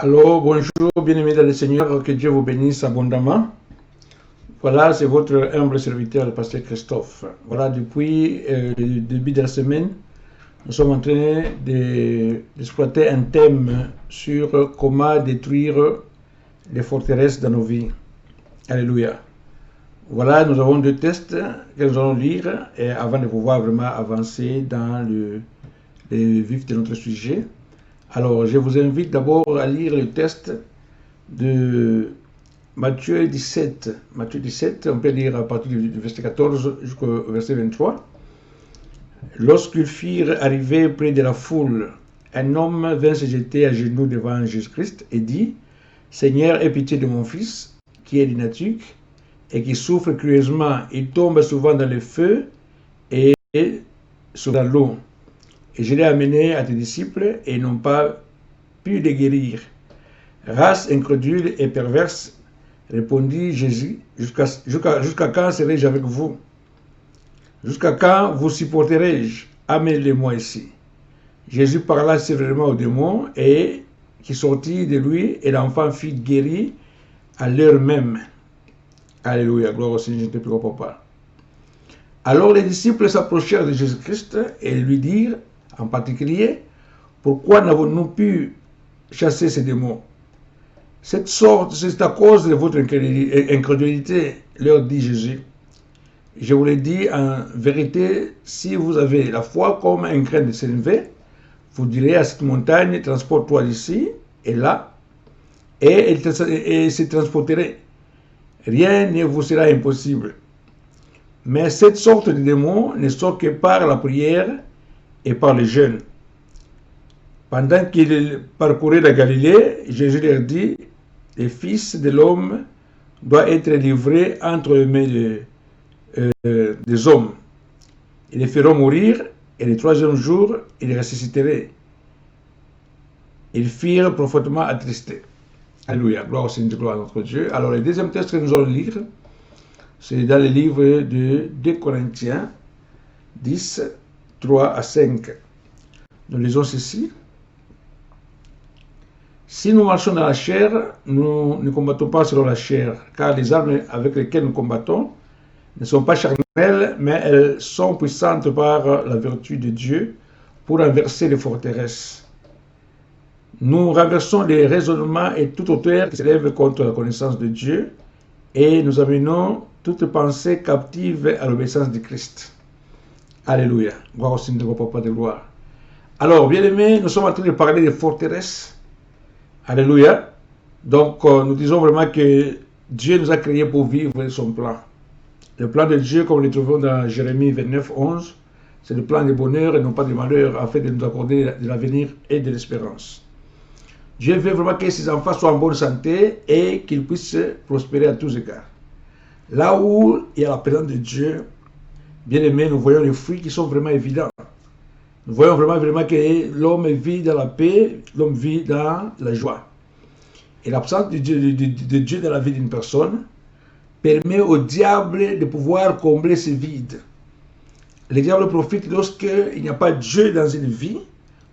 Alors, bonjour, bien-aimés dans le Seigneur, que Dieu vous bénisse abondamment. Voilà, c'est votre humble serviteur, le pasteur Christophe. Voilà, depuis le début de la semaine, nous sommes en train d'exploiter un thème sur comment détruire les forteresses dans nos vies. Alléluia. Voilà, nous avons deux textes que nous allons lire et avant de pouvoir vraiment avancer dans le vif de notre sujet. Alors, je vous invite d'abord à lire le texte de Matthieu 17. Matthieu 17, on peut lire à partir du verset 14 jusqu'au verset 23. Lorsqu'ils furent arrivés près de la foule, un homme vint se jeter à genoux devant Jésus-Christ et dit, « Seigneur, aie pitié de mon fils, qui est lunatique et qui souffre curieusement. Il tombe souvent dans le feu et souvent dans l'eau. Et je l'ai amené à tes disciples et ils n'ont pas pu le guérir. » Race incrédule et perverse, répondit Jésus, jusqu'à quand serai-je avec vous? Jusqu'à quand vous supporterai-je? Amenez-les-moi ici. Jésus parla sévèrement au démon et qui sortit de lui et l'enfant fut guéri à l'heure même. Alléluia, gloire au Seigneur, je te prie, papa. Alors les disciples s'approchèrent de Jésus-Christ et lui dirent, en particulier, pourquoi n'avons-nous pu chasser ces démons? C'est à cause de votre incrédulité, leur dit Jésus. Je vous l'ai dit en vérité, si vous avez la foi comme un grain de sénévé, vous direz à cette montagne, transporte-toi d'ici et là, et elle se transporterait. Rien ne vous sera impossible. Mais cette sorte de démon ne sort que par la prière et par le jeûne. Pendant qu'ils parcouraient la Galilée, Jésus leur dit, le Fils de l'homme doit être livré entre les mains des hommes. Ils les feront mourir, et le troisième jour, ils ressusciteraient. Ils firent profondément attristés. Alléluia, gloire au Seigneur, gloire à notre Dieu. Alors, le deuxième texte que nous allons lire, c'est dans le livre de 2 Corinthiens 10, 3 à 5. Nous lisons ceci. Si nous marchons dans la chair, nous ne combattons pas selon la chair, car les armes avec lesquelles nous combattons ne sont pas charnelles, mais elles sont puissantes par la vertu de Dieu pour renverser les forteresses. Nous renversons les raisonnements et toute hauteur qui s'élève contre la connaissance de Dieu et nous amenons toute pensée captive à l'obéissance de Christ. Alléluia. Gloire au Seigneur, Papa de gloire. Alors, bien aimés, nous sommes en train de parler des forteresses. Alléluia. Donc, nous disons vraiment que Dieu nous a créés pour vivre son plan. Le plan de Dieu, comme nous le trouvons dans Jérémie 29, 11, c'est le plan de bonheur et non pas de malheur, afin de nous accorder de l'avenir et de l'espérance. Dieu veut vraiment que ses enfants soient en bonne santé et qu'ils puissent prospérer à tous égards. Là où il y a la présence de Dieu, bien aimé, nous voyons les fruits qui sont vraiment évidents. Nous voyons vraiment que l'homme vit dans la paix, l'homme vit dans la joie. Et l'absence de Dieu dans la vie d'une personne permet au diable de pouvoir combler ce vide. Le diable profite lorsqu'il n'y a pas de Dieu dans une vie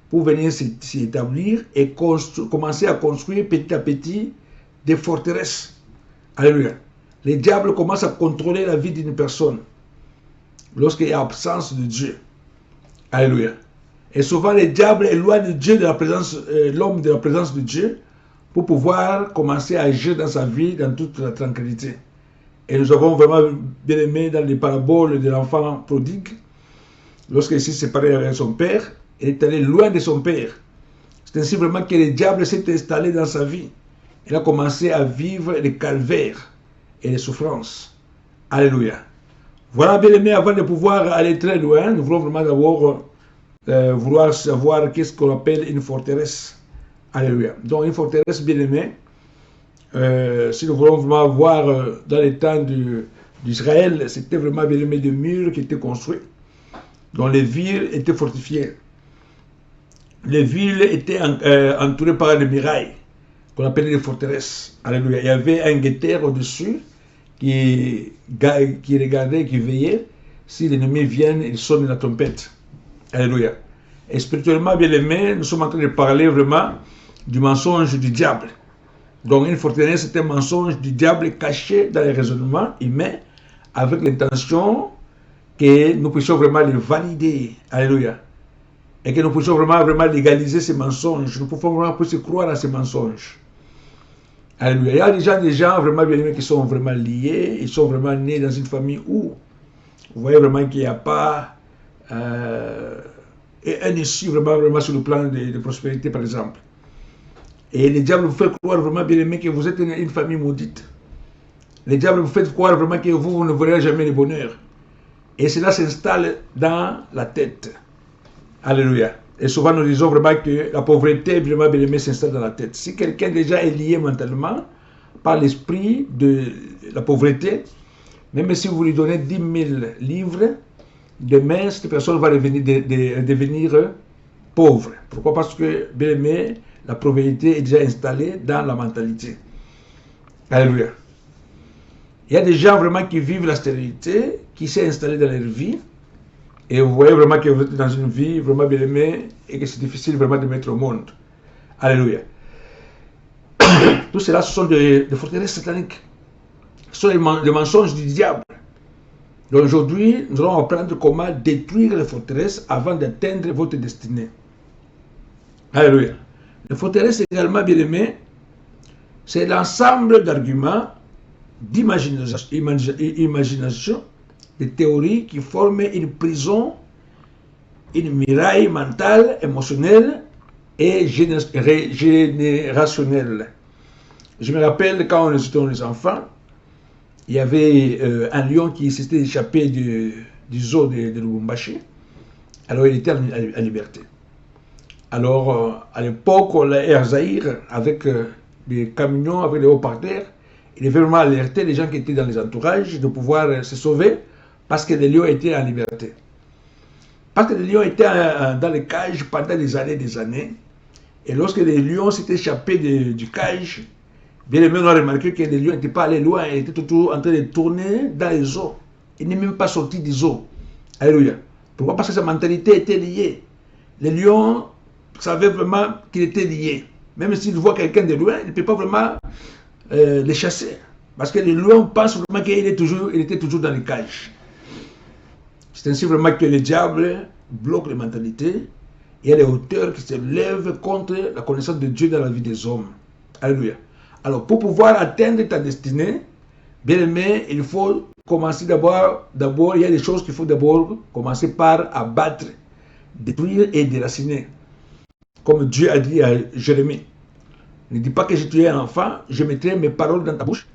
pour venir s'y établir et commencer à construire petit à petit des forteresses. Alléluia. Le diable commence à contrôler la vie d'une personne lorsqu'il y a absence de Dieu. Alléluia. Et souvent, le diable éloigne Dieu de la présence, l'homme de la présence de Dieu pour pouvoir commencer à agir dans sa vie dans toute la tranquillité. Et nous avons vraiment bien aimé dans les paraboles de l'enfant prodigue, lorsqu'il s'est séparé avec son père, il est allé loin de son père. C'est ainsi vraiment que le diable s'est installé dans sa vie. Il a commencé à vivre les calvaires et les souffrances. Alléluia. Voilà, bien aimé, avant de pouvoir aller très loin, nous voulons vraiment d'abord vouloir savoir qu'est-ce qu'on appelle une forteresse. Alléluia. Donc une forteresse, bien aimé, si nous voulons vraiment voir dans les temps d'Israël, c'était vraiment bien aimé des murs qui étaient construits, dont les villes étaient fortifiées. Les villes étaient entourées par des murailles, qu'on appelait des forteresses. Alléluia. Il y avait un guetteur au-dessus qui regardait, qui veillait. Si l'ennemi vient, il sonne la trompette. Alléluia. Et spirituellement, bien aimé, nous sommes en train de parler vraiment du mensonge du diable. Donc une forteresse, c'est un mensonge du diable caché dans les raisonnements humains avec l'intention que nous puissions vraiment les valider. Alléluia. Et que nous puissions vraiment légaliser ces mensonges. Nous pouvons vraiment plus croire à ces mensonges. Alléluia. Il y a des gens vraiment bien aimés qui sont vraiment liés. Ils sont vraiment nés dans une famille où vous voyez vraiment qu'il n'y a pas un issue vraiment sur le plan de prospérité, par exemple. Et le diable vous fait croire vraiment bien aimé que vous êtes une famille maudite. Le diable vous fait croire vraiment que vous ne verrez jamais le bonheur. Et cela s'installe dans la tête. Alléluia. Et souvent nous disons vraiment que la pauvreté vraiment bien aimé s'installe dans la tête. Si quelqu'un déjà est lié mentalement par l'esprit de la pauvreté, même si vous lui donnez 10 000 livres, demain cette personne va devenir pauvre. Pourquoi? Parce que bien aimé, la pauvreté est déjà installée dans la mentalité. Alléluia. Il y a des gens vraiment qui vivent la stérilité, qui s'est installée dans leur vie. Et vous voyez vraiment que vous êtes dans une vie vraiment bien aimée et que c'est difficile vraiment de mettre au monde. Alléluia. Tout cela, ce sont des forteresses sataniques. Ce sont des mensonges du diable. Donc aujourd'hui, nous allons apprendre comment détruire les forteresses avant d'atteindre votre destinée. Alléluia. Les forteresses également bien aimées, c'est l'ensemble d'arguments, d'imagination, de théories qui forment une prison, une muraille mentale, émotionnelle et générationnelle. Je me rappelle quand nous étions les enfants, il y avait un lion qui s'était échappé du zoo de Lubumbashi. Alors il était en liberté. Alors à l'époque, l'Air Zahir, avec des camions, avec des haut-parleurs, il avait vraiment alerté les gens qui étaient dans les entourages de pouvoir se sauver parce que les lions étaient en liberté. Parce que les lions étaient dans les cages pendant des années. Et lorsque les lions s'étaient échappés du cage, bien les gens ont remarqué que les lions n'étaient pas allés loin, ils étaient toujours en train de tourner dans les eaux. Ils n'étaient même pas sortis des eaux. Alléluia. Pourquoi? Parce que sa mentalité était liée. Les lions savaient vraiment qu'il était lié. Même s'ils voient quelqu'un de loin, ils ne peuvent pas vraiment les chasser. Parce que les lions pensent vraiment qu'il était toujours dans les cages. C'est ainsi vraiment que le diable bloque les mentalités. Il y a des hauteurs qui se lèvent contre la connaissance de Dieu dans la vie des hommes. Alléluia. Alors, pour pouvoir atteindre ta destinée, bien aimé, il faut commencer d'abord, il y a des choses qu'il faut d'abord commencer par abattre, détruire et déraciner. Comme Dieu a dit à Jérémie. Ne dis pas que j'ai tué un enfant, je mettrai mes paroles dans ta bouche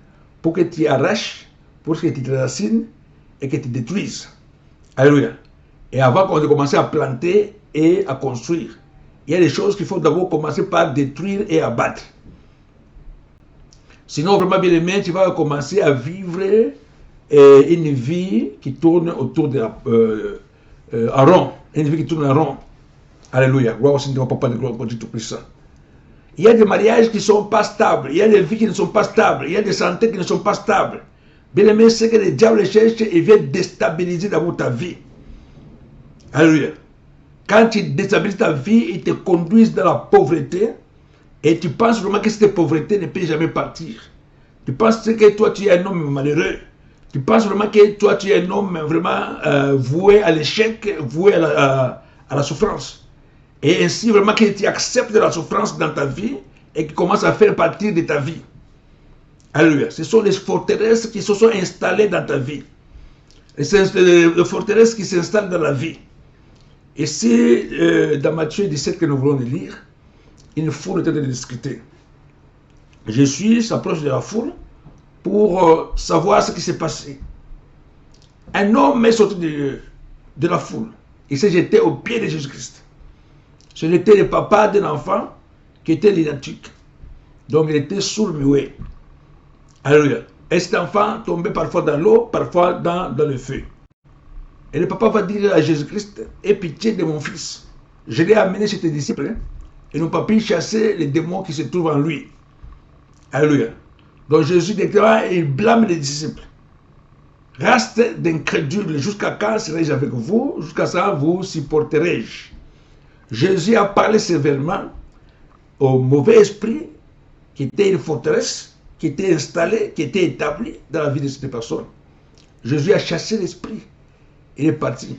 pour que tu arraches, pour que tu te racines et que tu détruises. Alléluia. Et avant qu'on ait commencé à planter et à construire, il y a des choses qu'il faut d'abord commencer par détruire et abattre. Sinon, vraiment bien aimé, tu vas commencer à vivre une vie qui tourne autour de en rond. Une vie qui tourne en rond. Alléluia. Gloire au Seigneur, Papa de gloire, Dieu Tout-Puissant. Il y a des mariages qui ne sont pas stables. Il y a des vies qui ne sont pas stables. Il y a des santé qui ne sont pas stables. Bien aimé, c'est que le diable cherche et vient déstabiliser d'abord ta vie. Alléluia. Quand tu déstabilises ta vie, il te conduit dans la pauvreté. Et tu penses vraiment que cette pauvreté ne peut jamais partir. Tu penses que toi, tu es un homme malheureux. Tu penses vraiment que toi, tu es un homme vraiment voué à l'échec, voué à la souffrance. Et ainsi, vraiment, que tu acceptes la souffrance dans ta vie et qui commence à faire partie de ta vie. Alléluia. Ce sont les forteresses qui se sont installées dans ta vie. Et c'est les forteresses qui s'installent dans la vie. Et c'est dans Matthieu 17 que nous voulons lire, une foule était de discuter. Jésus s'approche de la foule pour savoir ce qui s'est passé. Un homme est sorti de la foule. Il s'est jeté aux pieds de Jésus-Christ. Ce n'était le papa d'un enfant qui était lunatique. Donc il était sourd-muet. Alléluia. Et cet enfant tombait parfois dans l'eau, parfois dans le feu. Et le papa va dire à Jésus-Christ, aie pitié de mon fils. Je l'ai amené chez tes disciples. Et n'ont pas pu chasser les démons qui se trouvent en lui. Alléluia. Donc Jésus déclare, il blâme les disciples. Reste d'incrédules, jusqu'à quand serai-je avec vous? Jusqu'à ça vous supporterai-je. Jésus a parlé sévèrement au mauvais esprit qui était une forteresse, qui était installée, qui était établie dans la vie de cette personne. Jésus a chassé l'esprit. Il est parti.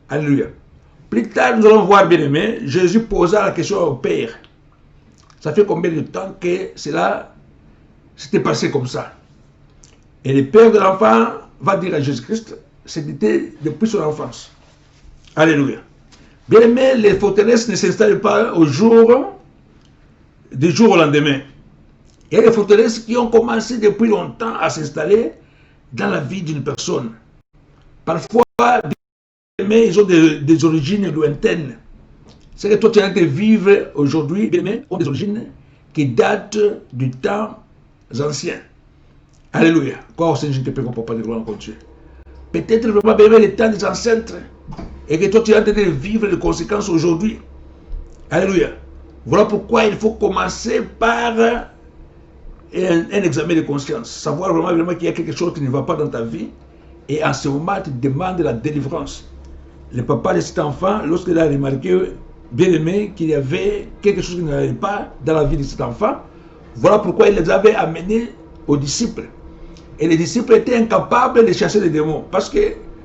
Alléluia. Plus tard, nous allons voir, bien aimé, Jésus posa la question au Père. Ça fait combien de temps que cela s'était passé comme ça? Et le père de l'enfant va dire à Jésus-Christ, c'était depuis son enfance. Alléluia. Bien aimé, les forteresses ne s'installent pas du jour au lendemain. Il y a des forteresses qui ont commencé depuis longtemps à s'installer dans la vie d'une personne. Parfois, bien aimé, ils ont des origines lointaines. C'est que toi, tu es en train de vivre aujourd'hui, bien aimé, ont des origines qui datent du temps ancien. Alléluia. Quoi au Seigneur, je ne te prie pour pas de gloire contre Dieu. Peut-être vraiment bien les temps des ancêtres et que toi tu es en train de vivre les conséquences aujourd'hui. Alléluia. Voilà pourquoi il faut commencer par un examen de conscience. Savoir vraiment qu'il y a quelque chose qui ne va pas dans ta vie et en ce moment tu demandes la délivrance. Le papa de cet enfant, lorsqu'il a remarqué, bien aimé, qu'il y avait quelque chose qui n'allait pas dans la vie de cet enfant, voilà pourquoi il les avait amenés aux disciples. Et les disciples étaient incapables de chasser les démons. Parce que,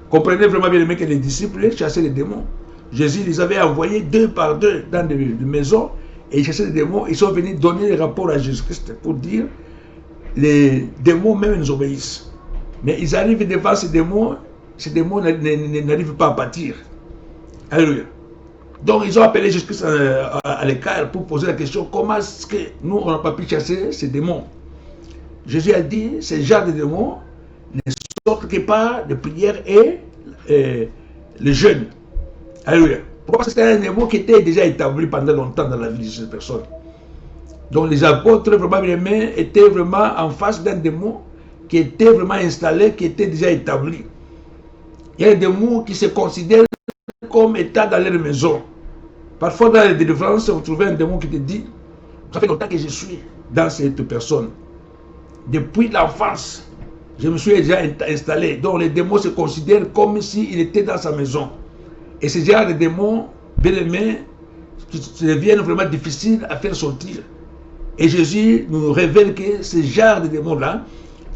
comprenez vraiment bien que les disciples chassaient les démons. Jésus les avait envoyés 2 par 2 dans des maisons et ils chassaient les démons. Ils sont venus donner les rapports à Jésus-Christ pour dire les démons même nous obéissent. Mais ils arrivent devant ces démons n'arrivent pas à partir. Alléluia. Donc ils ont appelé Jésus-Christ à l'écart pour poser la question, comment est-ce que nous on n'a pas pu chasser ces démons? Jésus a dit, ces genres de démons ne sortent que par de prière et le jeûne. Alléluia. Pourquoi? Parce que c'était un démon qui était déjà établi pendant longtemps dans la vie de cette personne. Donc les apôtres, vraiment bien étaient vraiment en face d'un démon qui était vraiment installé, qui était déjà établi. Il y a des démons qui se considèrent comme étant dans leur maison. Parfois dans les délivrances, vous trouvez un démon qui te dit, ça fait longtemps que je suis dans cette personne. Depuis l'enfance, je me suis déjà installé. Donc les démons se considèrent comme s'il était dans sa maison. Et ces genre de démons, bien aimés, qui deviennent vraiment difficiles à faire sortir. Et Jésus nous révèle que ces genres de démons-là,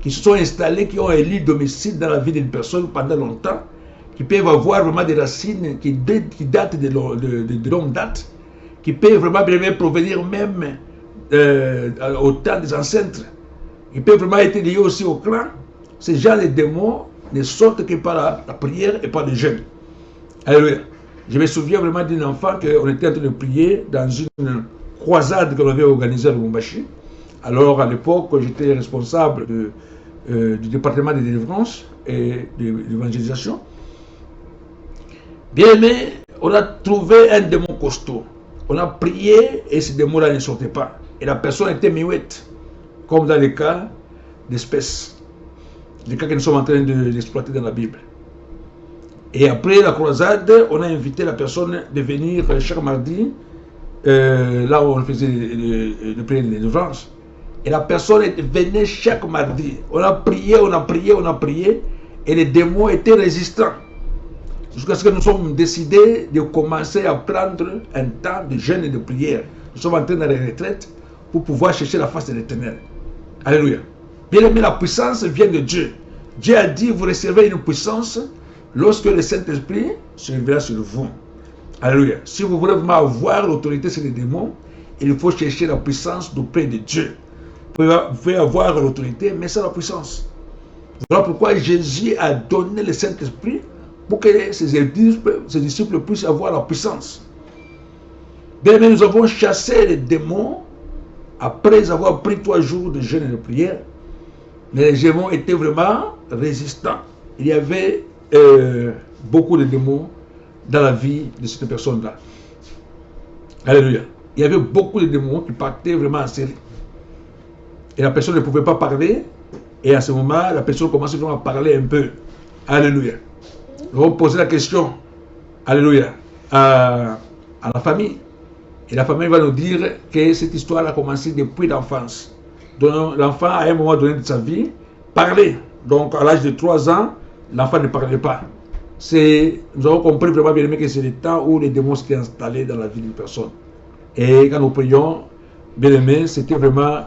qui se sont installés, qui ont élu domicile dans la vie d'une personne pendant longtemps, qui peuvent avoir vraiment des racines qui datent de longue date, qui peuvent vraiment bien provenir même au temps des ancêtres. Ils peuvent vraiment être liés aussi au clan. Ces gens, les démons, ne sortent que par la prière et par le jeûne. Alléluia. Je me souviens vraiment d'un enfant qu'on était en train de prier dans une croisade qu'on avait organisée à Lubumbashi. Alors, à l'époque, j'étais responsable du département de délivrance et de l'évangélisation. Bien aimé, on a trouvé un démon costaud. On a prié et ce démon-là ne sortait pas. Et la personne était muette, comme dans les cas d'espèces, les cas que nous sommes en train d'exploiter dans la Bible. Et après la croisade, on a invité la personne de venir chaque mardi, là où on faisait le prière de délivrance. Et la personne venait chaque mardi. On a prié, on a prié, on a prié, et les démons étaient résistants. Jusqu'à ce que nous sommes décidés de commencer à prendre un temps de jeûne et de prière. Nous sommes en train d'aller à la retraite pour pouvoir chercher la face de l'Éternel. Alléluia. Bien aimé, la puissance vient de Dieu. Dieu a dit, vous recevez une puissance lorsque le Saint-Esprit se révélera sur vous. Alléluia. Si vous voulez vraiment avoir l'autorité sur les démons, il faut chercher la puissance d'auprès de Dieu. Vous pouvez avoir l'autorité, mais c'est la puissance. Voilà pourquoi Jésus a donné le Saint-Esprit pour que ses disciples puissent avoir la puissance. Bien aimé, nous avons chassé les démons après avoir pris 3 jours de jeûne et de prière. Mais les démons étaient vraiment résistants. Il y avait beaucoup de démons dans la vie de cette personne-là. Alléluia. Il y avait beaucoup de démons qui partaient vraiment en série. Et la personne ne pouvait pas parler. Et à ce moment, la personne commençait vraiment à parler un peu. Alléluia. Nous allons poser la question, alléluia, à la famille. Et la famille va nous dire que cette histoire a commencé depuis l'enfance. Donc l'enfant, à un moment donné de sa vie, parlait. Donc à l'âge de 3 ans, l'enfant ne parlait pas. Nous avons compris vraiment bien que c'est le temps où les démons s'étaient installés dans la vie d'une personne. Et quand nous prions, bien aimé, c'était vraiment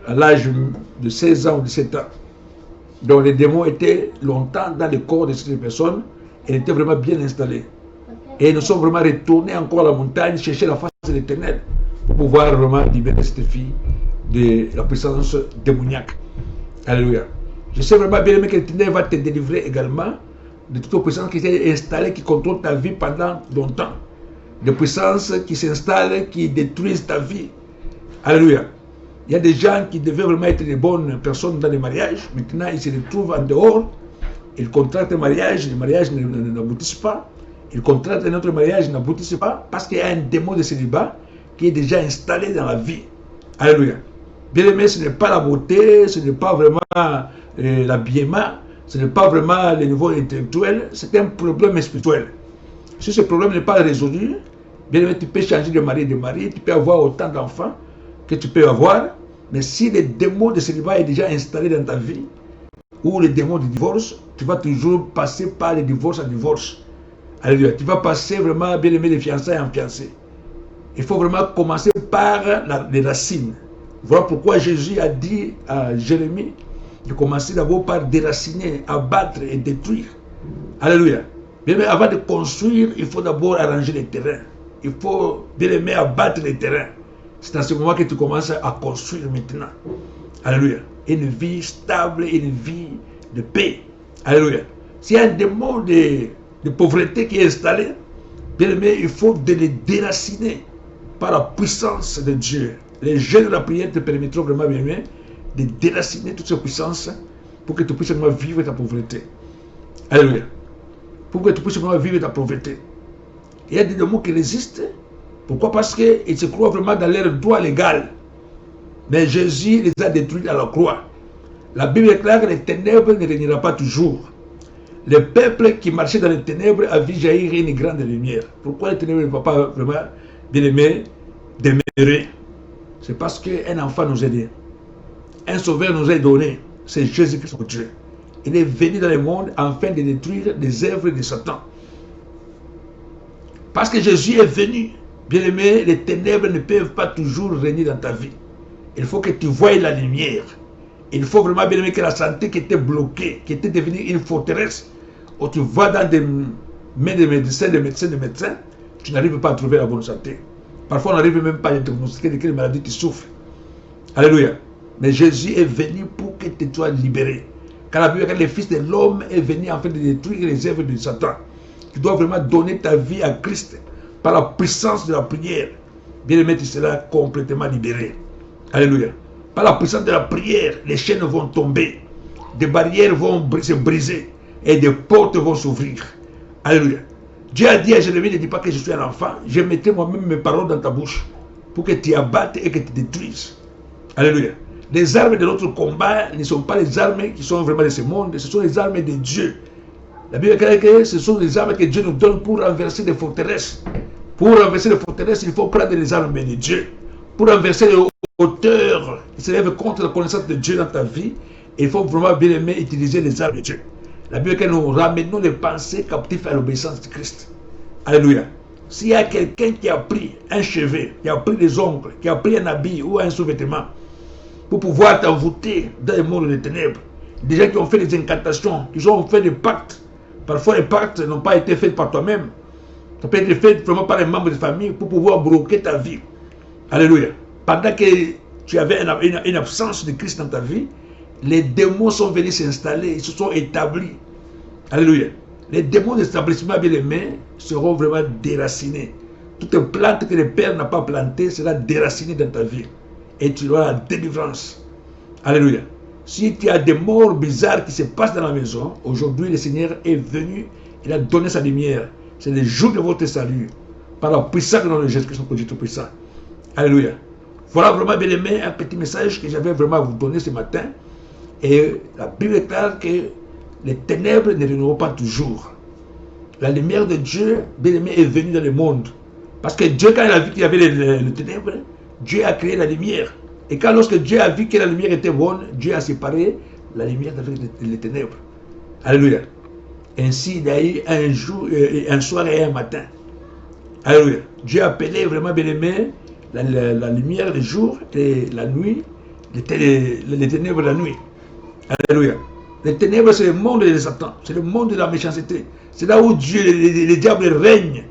à l'âge de 16 ans ou 17 ans. Donc les démons étaient longtemps dans le corps de ces personnes et étaient vraiment bien installés. Et nous sommes vraiment retournés encore à la montagne chercher la face de l'Éternel pour pouvoir vraiment libérer cette fille de la puissance démoniaque. Alléluia. Je sais vraiment bien aimé que l'Éternel va te délivrer également de toute puissance qui s'est installée, qui contrôle ta vie pendant longtemps. Des puissances qui s'installent, qui détruisent ta vie. Alléluia. Il y a des gens qui devaient vraiment être des bonnes personnes dans les mariages. Maintenant, ils se retrouvent en dehors. Ils contractent un mariage, le mariage n'aboutit pas. Ils contractent un autre mariage, n'aboutit pas. Parce qu'il y a un démon de célibat qui est déjà installé dans la vie. Alléluia. Bien aimé, ce n'est pas la beauté, ce n'est pas vraiment l'habillement, ce n'est pas vraiment le niveau intellectuel, c'est un problème spirituel. Si ce problème n'est pas résolu, bien aimé, tu peux changer de mari, tu peux avoir autant d'enfants que tu peux avoir, mais si le démon de célibat est déjà installé dans ta vie, ou le démon du divorce, tu vas toujours passer par le divorce en divorce. Alléluia. Tu vas passer vraiment, bien aimé, de fiançailles en fiancé. Il faut vraiment commencer par les racines. Voilà pourquoi Jésus a dit à Jérémie de commencer d'abord par déraciner, abattre et détruire. Alléluia. Bien aimé, avant de construire, il faut d'abord arranger les terrains. Il faut, bien aimé, abattre les terrains. C'est à ce moment que tu commences à construire maintenant. Alléluia. Une vie stable, une vie de paix. Alléluia. S'il y a un démon de pauvreté qui est installé, bien aimé, il faut de les déraciner par la puissance de Dieu. Les jeunes de la prière te permettront vraiment, bien aimé, de déraciner toute cette puissance pour que tu puisses vraiment vivre ta pauvreté. Alléluia. Pour que tu puisses vraiment vivre ta pauvreté. Il y a des démons qui résistent. Pourquoi? Parce qu'ils se croient vraiment dans leur droit légal. Mais Jésus les a détruits à la croix. La Bible déclare que les ténèbres ne régnera pas toujours. Le peuple qui marchait dans les ténèbres a vu jaillir une grande lumière. Pourquoi les ténèbres ne vont pas vraiment, bien aimé, demeurer? C'est parce qu'un enfant nous a dit, un sauveur nous a donné, c'est Jésus-Christ notre Dieu. Il est venu dans le monde afin de détruire les œuvres de Satan. Parce que Jésus est venu, bien aimé, les ténèbres ne peuvent pas toujours régner dans ta vie. Il faut que tu voies la lumière. Il faut vraiment, bien aimé, que la santé qui était bloquée, qui était devenue une forteresse, où tu vas dans des mains de médecins, tu n'arrives pas à trouver la bonne santé. Parfois, on n'arrive même pas à diagnostiquer de quelle maladie tu souffres. Alléluia. Mais Jésus est venu pour que tu sois libéré. Car la Bible dit que le Fils de l'homme est venu afin de détruire les œuvres de Satan. Tu dois vraiment donner ta vie à Christ par la puissance de la prière. Bien aimé, tu seras complètement libéré. Alléluia. Par la puissance de la prière, les chaînes vont tomber, des barrières vont se briser et des portes vont s'ouvrir. Alléluia. Dieu a dit à Jérémie, ne dis pas que je suis un enfant, je mettrai moi-même mes paroles dans ta bouche pour que tu abattes et que tu détruises. Alléluia. Les armes de notre combat ne sont pas les armes qui sont vraiment de ce monde, ce sont les armes de Dieu. La Bible dit que ce sont les armes que Dieu nous donne pour renverser des forteresses. Pour renverser les forteresses, il faut prendre les armes de Dieu. Pour renverser les hauteurs qui se lèvent contre la connaissance de Dieu dans ta vie, il faut vraiment bien aimer utiliser les armes de Dieu. La Bible dit que nous ramenons les pensées captives à l'obéissance de Christ. Alléluia. S'il y a quelqu'un qui a pris un cheveu, qui a pris des ongles, qui a pris un habit ou un sous-vêtement pour pouvoir t'envoûter dans le monde des ténèbres, des gens qui ont fait des incantations, qui ont fait des pactes. Parfois, les pactes n'ont pas été faits par toi-même. Ça peut être fait vraiment par les membres de famille pour pouvoir bloquer ta vie. Alléluia. Pendant que tu avais une absence de Christ dans ta vie, les démons sont venus s'installer, ils se sont établis. Alléluia. Les démons d'établissement bien-aimés seront vraiment déracinés. Toute plante que le Père n'a pas plantée sera déracinée dans ta vie. Et tu auras la délivrance. Alléluia. Si tu as des morts bizarres qui se passent dans la maison, aujourd'hui le Seigneur est venu, il a donné sa lumière. C'est le jour de votre salut. Par la puissance de notre Jésus-Christ, notre Dieu tout-puissant. Alléluia. Voilà vraiment, bien aimé, un petit message que j'avais vraiment à vous donner ce matin. Et la Bible déclare que les ténèbres ne régneront pas toujours. La lumière de Dieu, bien aimé, est venue dans le monde. Parce que Dieu, quand il a vu qu'il y avait les ténèbres, Dieu a créé la lumière. Et quand lorsque Dieu a vu que la lumière était bonne, Dieu a séparé la lumière avec les ténèbres. Alléluia. Ainsi, il y a eu un soir et un matin. Alléluia. Dieu a appelé vraiment, bien aimé, la lumière du jour et la nuit, les ténèbres de la nuit. Alléluia. Les ténèbres, c'est le monde de Satan, c'est le monde de la méchanceté. C'est là où Dieu, les diables règnent.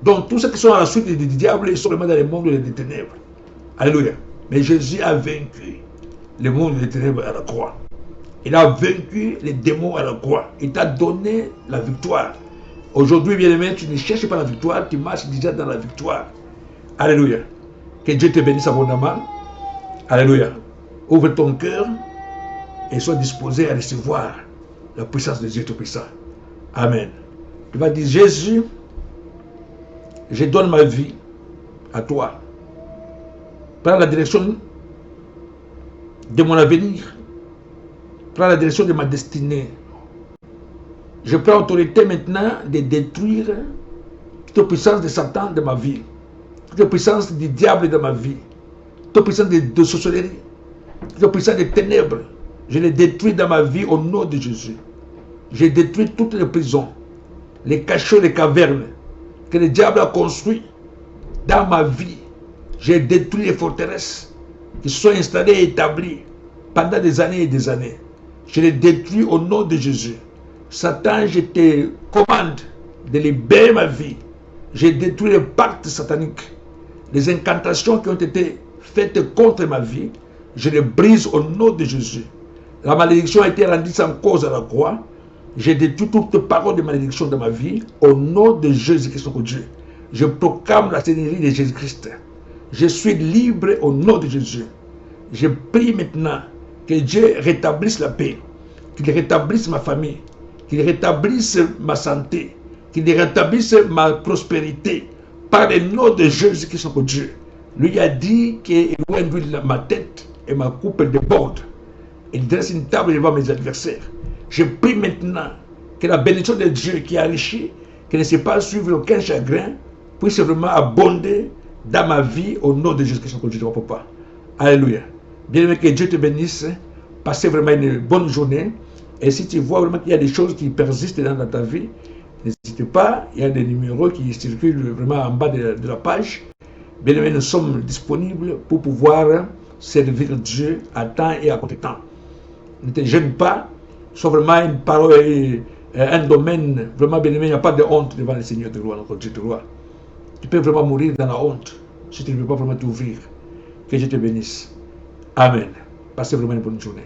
Donc tous ceux qui sont à la suite du diable, ils sont vraiment dans le monde des ténèbres. Alléluia. Mais Jésus a vaincu le monde des ténèbres à la croix. Il a vaincu les démons à la croix. Il t'a donné la victoire. Aujourd'hui, bien-aimé, tu ne cherches pas la victoire, tu marches déjà dans la victoire. Alléluia. Que Dieu te bénisse abondamment. Alléluia. Ouvre ton cœur et sois disposé à recevoir la puissance de Dieu Tout-Puissant. Amen. Tu vas dire, Jésus, je donne ma vie à toi. Prends la direction de mon avenir. Prends la direction de ma destinée. Je prends autorité maintenant de détruire toute puissance de Satan de ma vie. Toute puissance du diable de ma vie. Toute puissance de sorcellerie. Toute puissance des ténèbres. Je les détruis dans ma vie au nom de Jésus. Je détruis toutes les prisons, les cachots, les cavernes que le diable a construit dans ma vie. J'ai détruit les forteresses qui se sont installées et établies pendant des années et des années. Je les détruis au nom de Jésus. Satan, je te commande de libérer ma vie. J'ai détruit les pactes sataniques, les incantations qui ont été faites contre ma vie. Je les brise au nom de Jésus. La malédiction a été rendue sans cause à la croix. J'ai détruit toute parole de malédiction dans ma vie au nom de Jésus-Christ, notre Dieu. Je proclame la Seigneurie de Jésus-Christ. Je suis libre au nom de Jésus. Je prie maintenant que Dieu rétablisse la paix, qu'il rétablisse ma famille, qu'il rétablisse ma santé, qu'il rétablisse ma prospérité par le nom de Jésus-Christ, notre Dieu. Lui a dit qu'il ouvre ma tête et ma coupe déborde. Il dresse une table devant mes adversaires. Je prie maintenant que la bénédiction de Dieu qui est enrichie, qui ne sait pas suivre aucun chagrin, puisse vraiment abonder dans ma vie au nom de Jésus-Christ, notre Dieu, papa. Alléluia. Bien-aimé, que Dieu te bénisse. Passez vraiment une bonne journée. Et si tu vois vraiment qu'il y a des choses qui persistent dans ta vie, n'hésite pas. Il y a des numéros qui circulent vraiment en bas de la page. Bien-aimé, nous sommes disponibles pour pouvoir servir Dieu à temps et à contre-temps. Ne te gêne pas. Sois vraiment une parole, un domaine vraiment bien-aimé. Il n'y a pas de honte devant le Seigneur de gloire, notre Dieu de gloire. Tu peux vraiment mourir dans la honte si tu ne veux pas vraiment t'ouvrir. Que Dieu te bénisse. Amen. Passez vraiment une bonne journée.